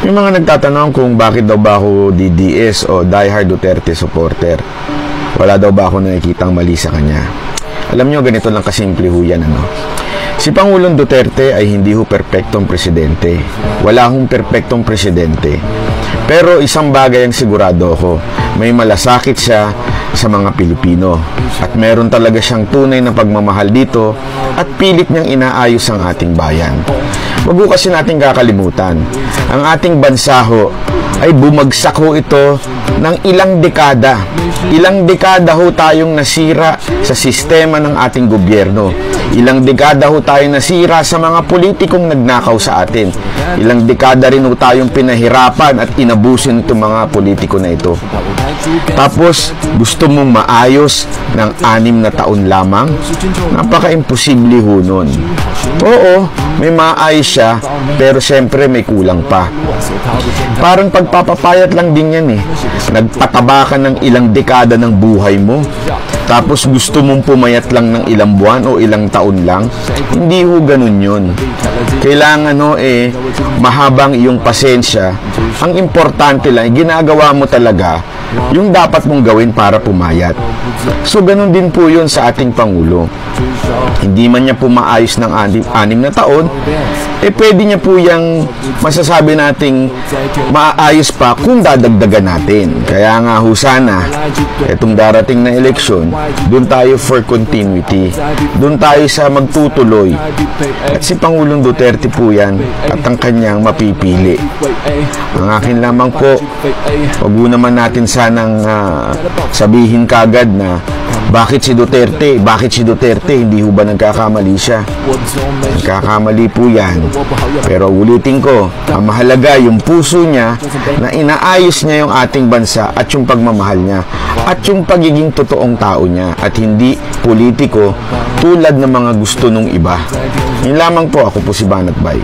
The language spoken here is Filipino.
May mga nagtatanong kung bakit daw ba ako DDS o diehard Duterte supporter. Wala daw ba ako nakikitang mali sa kanya? Alam nyo, ganito lang kasimple ho yan, ano? Si Pangulong Duterte ay hindi ho perpektong presidente. Wala hong perpektong presidente. Pero isang bagay ang sigurado ako, may malasakit siya sa mga Pilipino. At meron talaga siyang tunay na pagmamahal dito at pilit niyang inaayos ang ating bayan. Wag ho kasi natin kakalimutan, ang ating bansa ho ay bumagsak ho ito ng ilang dekada. Ilang dekada ho tayong nasira sa sistema ng ating gobyerno. Ilang dekada ho tayong nasira sa mga politikong nagnakaw sa atin. Ilang dekada rin ho tayong pinahirapan at inabusin itong mga politiko na ito. Tapos, gusto mong maayos ng 6 na taon lamang? Napaka-imposible ho nun. Oo, may maayos siya, pero syempre may kulang pa. Parang pagpapapayat lang din yan eh. Nagpataba ka ng ilang dekada ng buhay mo, tapos gusto mong pumayat lang ng ilang buwan o ilang taon lang. Hindi ho ganun yun. Kailangan mahabang iyong pasensya. Ang importante lang, ginagawa mo talaga yung dapat mong gawin para pumayat. So ganun din po yun sa ating Pangulo. Hindi man niya po maayos ng 6 na taon, pwede niya po yung masasabi nating maayos pa kung dadagdagan natin. Kaya nga ho sana, itong darating na eleksyon, doon tayo for continuity. Doon tayo sa magtutuloy. At si Pangulong Duterte po yan at ang kanyang mapipili. Ang akin lamang po, wag naman natin sanang sabihin kagad na bakit si Duterte? Bakit si Duterte? Hindi ho ba nagkakamali siya? Nagkakamali po yan. Pero ulitin ko, ang mahalaga yung puso niya na inaayos niya yung ating bansa at yung pagmamahal niya at yung pagiging totoong tao niya at hindi politiko tulad ng mga gusto nung iba. Yun lamang po, ako po si Banat Bay.